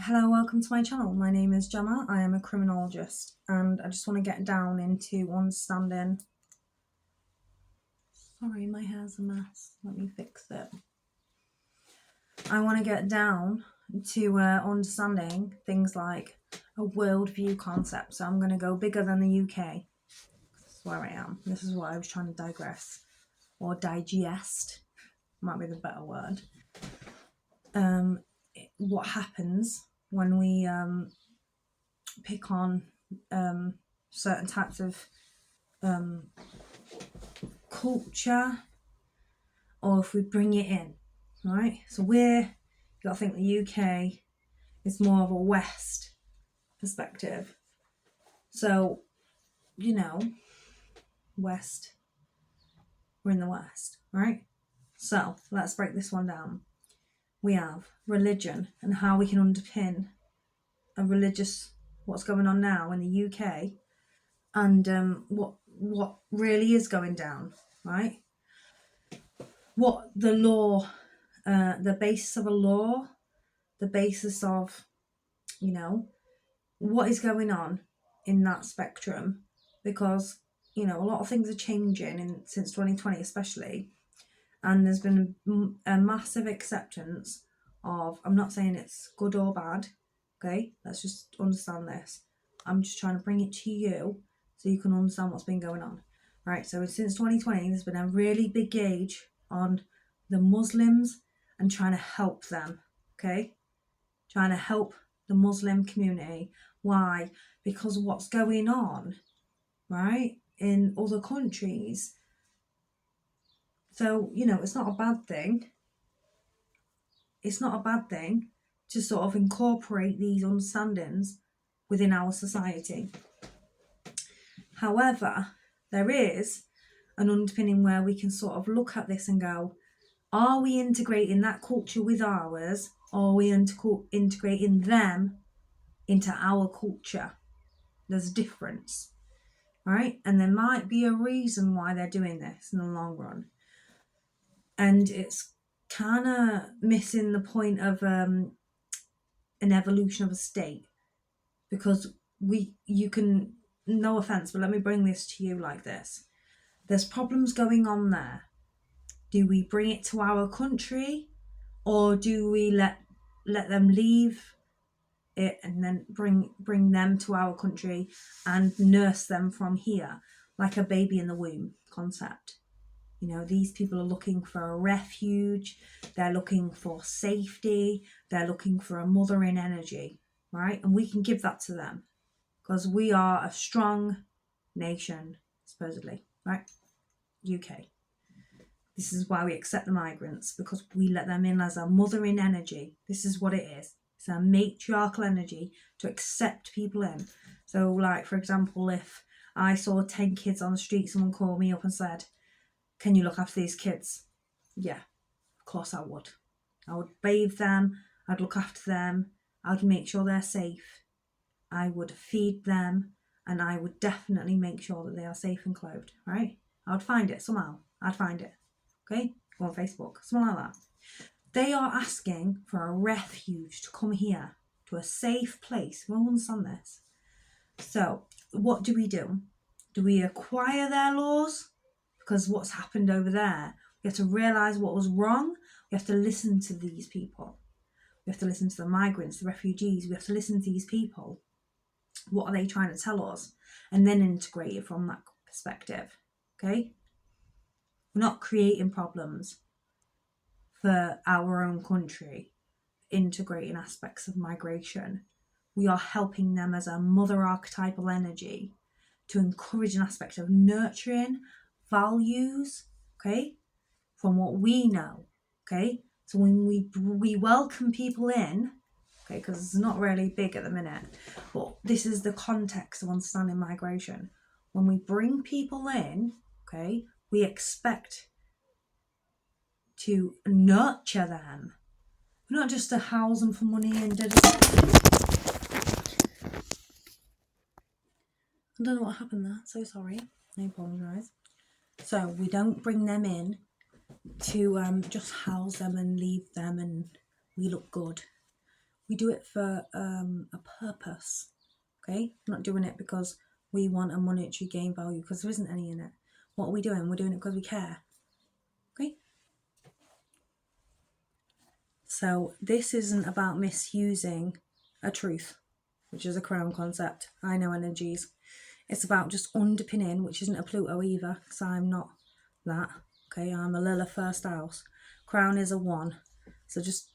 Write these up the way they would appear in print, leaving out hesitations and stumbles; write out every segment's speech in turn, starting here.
Hello, welcome to my channel. My name is Gemma. I am a criminologist and I just want to get down into understanding. Sorry, my hair's a mess. Let me fix it. I want to get down to understanding things like a worldview concept. So I'm going to go bigger than the UK. This is where I am. This is what I was trying to digress or digest. Might be the better word. What happens when we pick on certain types of culture, or if we bring it in, right? So you got to think the UK is more of a West perspective. So, West, we're in the West, right? So let's break this one down. We have religion and how we can underpin a religious, what's going on now in the UK, and what really is going down, right? What the law, the basis of a law, the basis of, what is going on in that spectrum, because, a lot of things are changing since 2020 especially, and there's been a massive acceptance of, I'm not saying it's good or bad, okay? Let's just understand this. I'm just trying to bring it to you so you can understand what's been going on. Right, so since 2020, there's been a really big gauge on the Muslims and trying to help them, okay? Trying to help the Muslim community. Why? Because what's going on, right, in other countries. So, it's not a bad thing. It's not a bad thing to sort of incorporate these understandings within our society. However, there is an underpinning where we can sort of look at this and go, are we integrating that culture with ours, or are we integrating them into our culture? There's a difference, right? And there might be a reason why they're doing this in the long run. And it's kind of missing the point of an evolution of a state, because you can, no offense, but let me bring this to you like this. There's problems going on there. Do we bring it to our country, or do we let them leave it and then bring them to our country and nurse them from here, like a baby in the womb concept? These people are looking for a refuge, they're looking for safety, they're looking for a mothering energy, right? And we can give that to them because we are a strong nation, supposedly, right? UK. This is why we accept the migrants, because we let them in as a mothering energy. This is what it is. It's a matriarchal energy to accept people in. So, like, for example, if I saw 10 kids on the street, someone called me up and said, can you look after these kids? Yeah, of course I would. I would bathe them, I'd look after them, I'd make sure they're safe, I would feed them, and I would definitely make sure that they are safe and clothed, right? I would find it somehow. I'd find it. Okay? Go on Facebook, something like that. They are asking for a refuge to come here, to a safe place. We all understand this. So, what do? Do we acquire their laws? Because what's happened over there, we have to realise what was wrong. We have to listen to these people. We have to listen to the migrants, the refugees. We have to listen to these people. What are they trying to tell us? And then integrate it from that perspective. Okay? We're not creating problems for our own country, integrating aspects of migration. We are helping them as a mother archetypal energy to encourage an aspect of nurturing values, okay, from what we know, okay? So when we welcome people in, okay, because it's not really big at the minute, but this is the context of understanding migration. When we bring people in, okay, we expect to nurture them, not just to house them for money and I don't know what happened there, so sorry, I apologise. So we don't bring them in to just house them and leave them and we look good. we do it for a purpose. Okay, we're not doing it because we want a monetary gain value, because there isn't any in it. What are we doing? We're doing it because we care. Okay, so this isn't about misusing a truth, which is a crown concept. I know energies. It's about just underpinning, which isn't a Pluto either, because I'm not that. Okay, I'm a Lilith first house. Crown is a 1. So just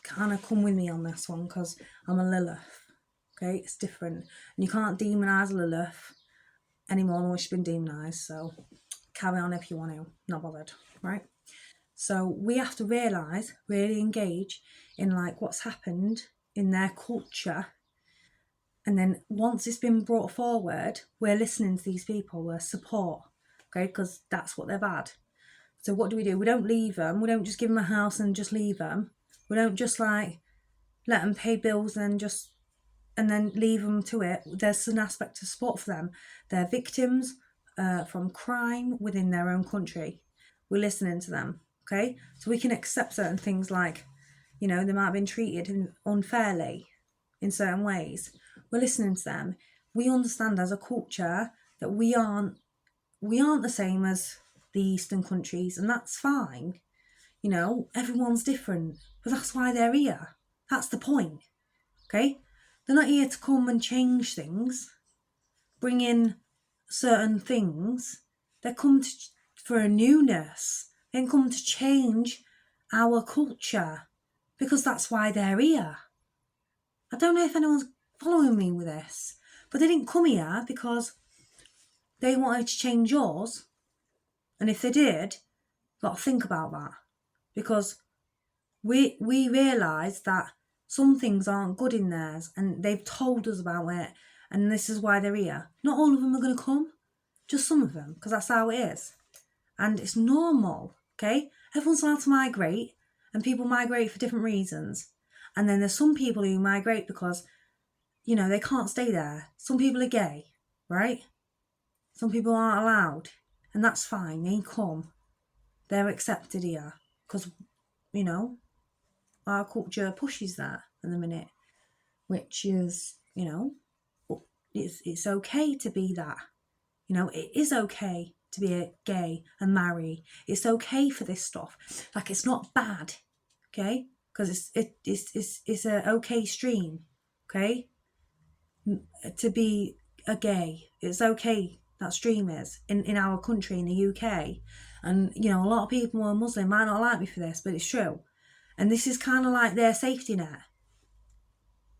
kind of come with me on this one, because I'm a Lilith. Okay, it's different. And you can't demonise Lilith any more than she's been demonised. So carry on if you want to. Not bothered, right? So we have to realise, really engage in like what's happened in their culture. And then once it's been brought forward, we're listening to these people, we're support, okay, because that's what they've had. So what do? We don't leave them. We don't just give them a house and just leave them. We don't just like let them pay bills and then leave them to it. There's an aspect of support for them. They're victims from crime within their own country. We're listening to them, okay? So we can accept certain things like, you know, they might have been treated unfairly in certain ways. We're listening to them. We understand as a culture that we aren't the same as the Eastern countries, and that's fine. You know, everyone's different, but that's why they're here. That's the point, okay? They're not here to come and change things, bring in certain things. They come for a newness. They come to change our culture, because that's why they're here. I don't know if anyone's following me with this, but they didn't come here because they wanted to change yours. And if they did, got to think about that, because we realise that some things aren't good in theirs, and they've told us about it, and this is why they're here. Not all of them are going to come, just some of them, because that's how it is. And it's normal, okay? Everyone's allowed to migrate, and people migrate for different reasons. And then there's some people who migrate because, you know, they can't stay there. Some people are gay, right? Some people aren't allowed, and that's fine. They come. They're accepted here because, you know, our culture pushes that in the minute, which is, you know, it's okay to be that. You know, it is okay to be a gay and marry. It's okay for this stuff. Like, it's not bad, okay? Because it's a okay stream, okay? To be a gay, it's okay. That stream is in our country, in the UK. And, you know, a lot of people who are Muslim might not like me for this, but it's true. And this is kind of like their safety net.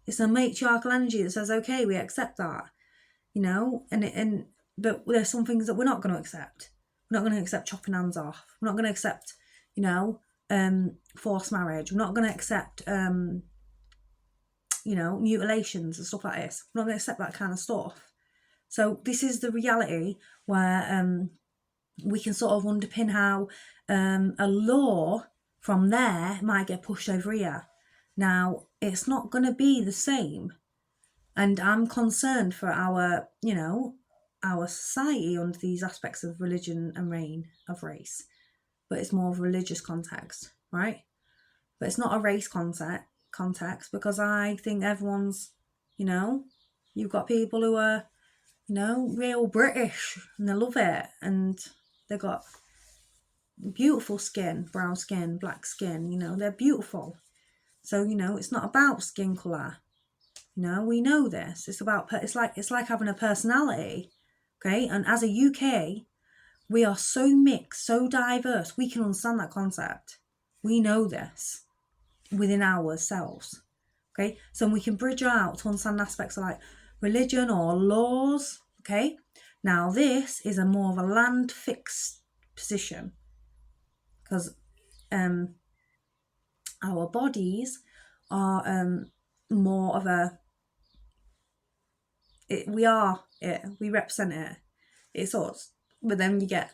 It's a matriarchal energy that says, okay, we accept that, you know, but there's some things that we're not going to accept. We're not going to accept chopping hands off. We're not going to accept, you know, forced marriage. We're not going to accept, you know, mutilations and stuff like this. We're not going to accept that kind of stuff. So this is the reality where we can sort of underpin how a law from there might get pushed over here. Now, it's not going to be the same. And I'm concerned for our, you know, our society under these aspects of religion and reign of race. But it's more of a religious context, right? But it's not a race context, because I think everyone's, you know, you've got people who are, you know, real British, and they love it, and they've got beautiful skin, brown skin, black skin, you know, they're beautiful. So, you know, it's not about skin colour. You know, we know this. It's like having a personality, okay? And as a UK, we are so mixed, so diverse. We can understand that concept. We know this within ourselves, okay? So we can bridge out to understand aspects of like religion or laws, okay? Now this is a more of a land fixed position, because our bodies are more of a, we represent it, it's us. But then you get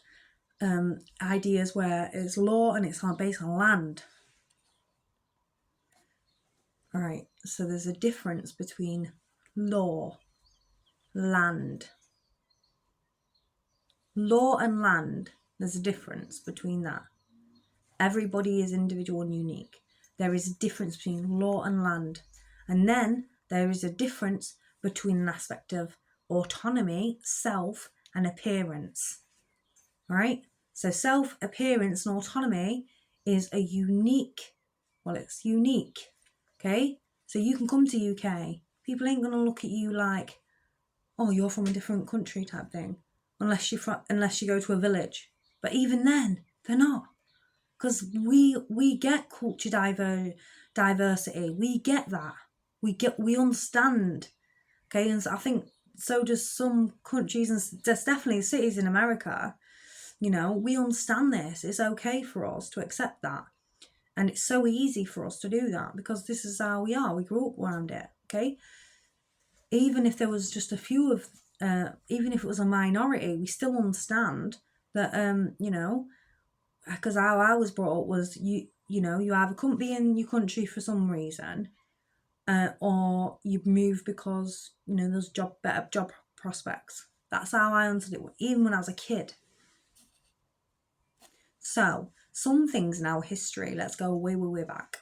ideas where it's law and it's based on land. All right, so there's a difference between law, land. Law and land, there's a difference between that. Everybody is individual and unique. There is a difference between law and land. And then there is a difference between an aspect of autonomy, self, and appearance. Right? So self, appearance, and autonomy is a unique, well, it's unique. Okay? So you can come to UK. People ain't gonna look at you like, oh, you're from a different country type thing, unless you go to a village. But even then, they're not, because we get culture diversity. We get that. We understand. Okay, and so I think so does some countries, and there's definitely cities in America. You know, we understand this. It's okay for us to accept that. And it's so easy for us to do that because this is how we are. We grew up around it, okay? Even if there was just a few of, even if it was a minority, we still understand that, you know, because how I was brought up was, you know, you either couldn't be in your country for some reason, or you move because, you know, there's better job prospects. That's how I understood it, even when I was a kid. So, some things in our history, let's go way back.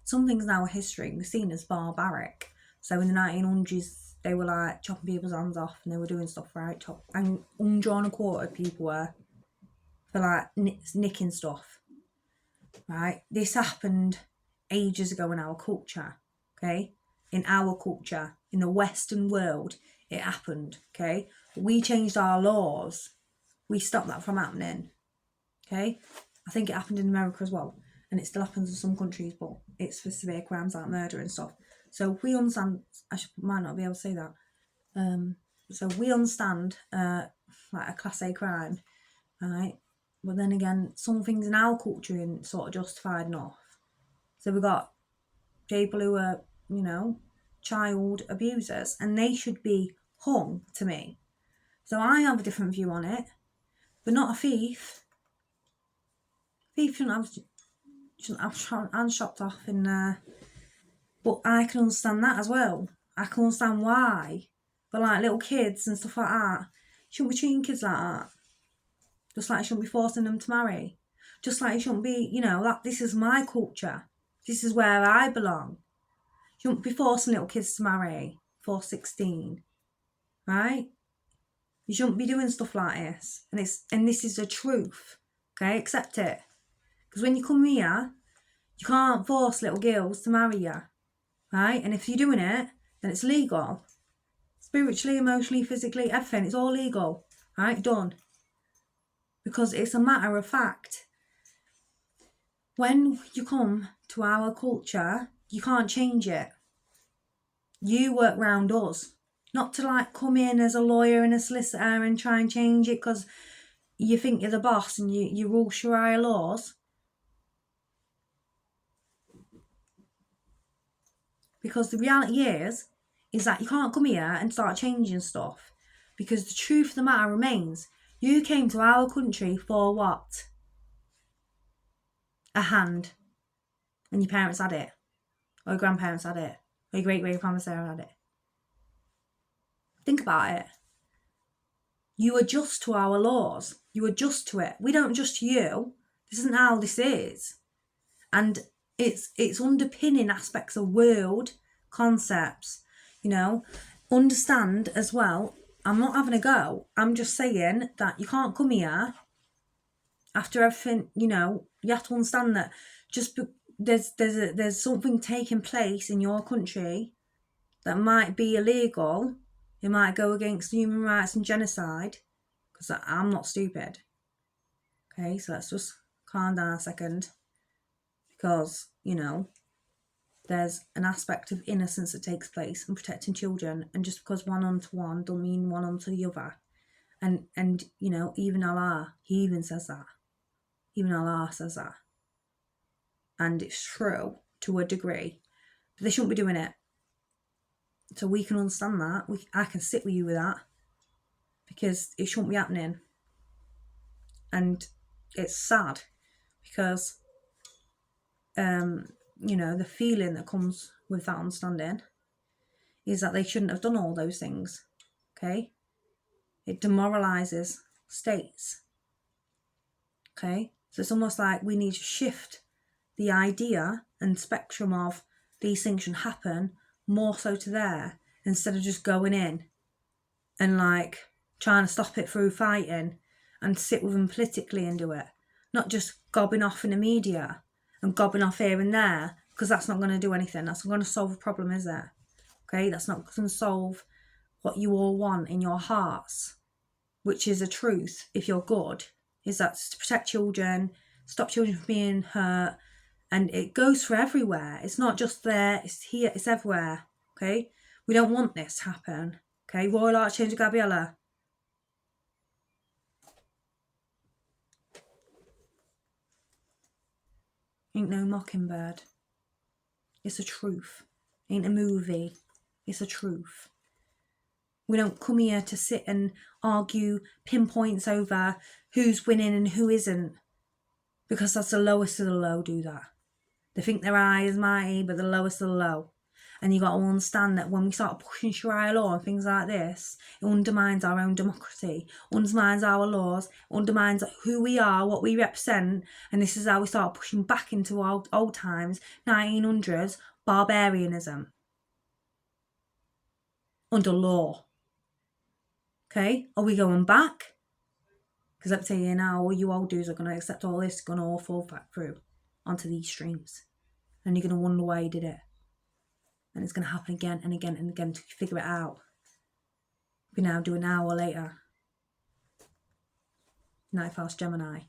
Some things in our history were seen as barbaric. So in the 1900s, they were like chopping people's hands off and they were doing stuff, right? And undrawn and quartered people were for like nicking stuff, right? This happened ages ago in our culture, okay? In our culture, in the Western world, it happened, okay? But we changed our laws. We stopped that from happening, okay? I think it happened in America as well. And it still happens in some countries, but it's for severe crimes like murder and stuff. So if we understand, might not be able to say that. So we understand like a class A crime, right? But then again, some things in our culture are sort of justified enough. So we've got people who are, you know, child abusers, and they should be hung to me. So I have a different view on it, but not a thief. Thief shouldn't have hands chopped off in there. But I can understand that as well. I can understand why. But like little kids and stuff like that, you shouldn't be treating kids like that. Just like you shouldn't be forcing them to marry. Just like you shouldn't be, you know, that this is my culture. This is where I belong. You shouldn't be forcing little kids to marry before 16. Right? You shouldn't be doing stuff like this. And this is the truth. Okay? Accept it. Because when you come here, you can't force little girls to marry you. Right? And if you're doing it, then it's legal. Spiritually, emotionally, physically, everything. It's all legal. Right? Done. Because it's a matter of fact. When you come to our culture, you can't change it. You work round us. Not to like come in as a lawyer and a solicitor and try and change it because you think you're the boss and you rule Sharia laws. Because the reality is that you can't come here and start changing stuff. Because the truth of the matter remains, you came to our country for what? A hand. And your parents had it. Or your grandparents had it. Or your great-great-grandparents had it. Think about it. You adjust to our laws. You adjust to it. We don't adjust to you. This isn't how this is. And it's underpinning aspects of world concepts. You know, understand as well. I'm not having a go. I'm just saying that you can't come here after everything. You know, you have to understand that just there's something taking place in your country that might be illegal. It might go against human rights and genocide. Because I'm not stupid. Okay, so let's just calm down a second. Because, you know, there's an aspect of innocence that takes place and protecting children. And just because one onto one don't mean one onto the other. And you know, even Allah, he even says that. Even Allah says that. And it's true to a degree. But they shouldn't be doing it. So we can understand that. I can sit with you with that. Because it shouldn't be happening. And it's sad. Because you know, the feeling that comes with that understanding is that they shouldn't have done all those things. Okay? It demoralizes states. Okay? So it's almost like we need to shift the idea and spectrum of these things should happen more so to there, instead of just going in and like trying to stop it through fighting and sit with them politically and do it. Not just gobbing off in the media and gobbing off here and there, because that's not going to do anything. That's not going to solve the problem, is it? Okay, that's not going to solve what you all want in your hearts, which is a truth, if you're good, is that to protect children, stop children from being hurt, and it goes for everywhere. It's not just there, it's here, it's everywhere, okay? We don't want this to happen, okay? Royal Arch Angel Gabriella. Ain't no mockingbird. It's a truth. Ain't a movie. It's a truth. We don't come here to sit and argue pinpoints over who's winning and who isn't, because that's the lowest of the low do that. They think their eye is mighty, but the lowest of the low. And you got to understand that when we start pushing Sharia law and things like this, it undermines our own democracy, undermines our laws, undermines who we are, what we represent, and this is how we start pushing back into old times, 1900s, barbarianism. Under law. Okay? Are we going back? Because I'm telling you now, all you old dudes are going to accept all this, going to all fall back through onto these streams. And you're going to wonder why you did it. And it's going to happen again and again and again to figure it out. We now do an hour later. Night Fast Gemini.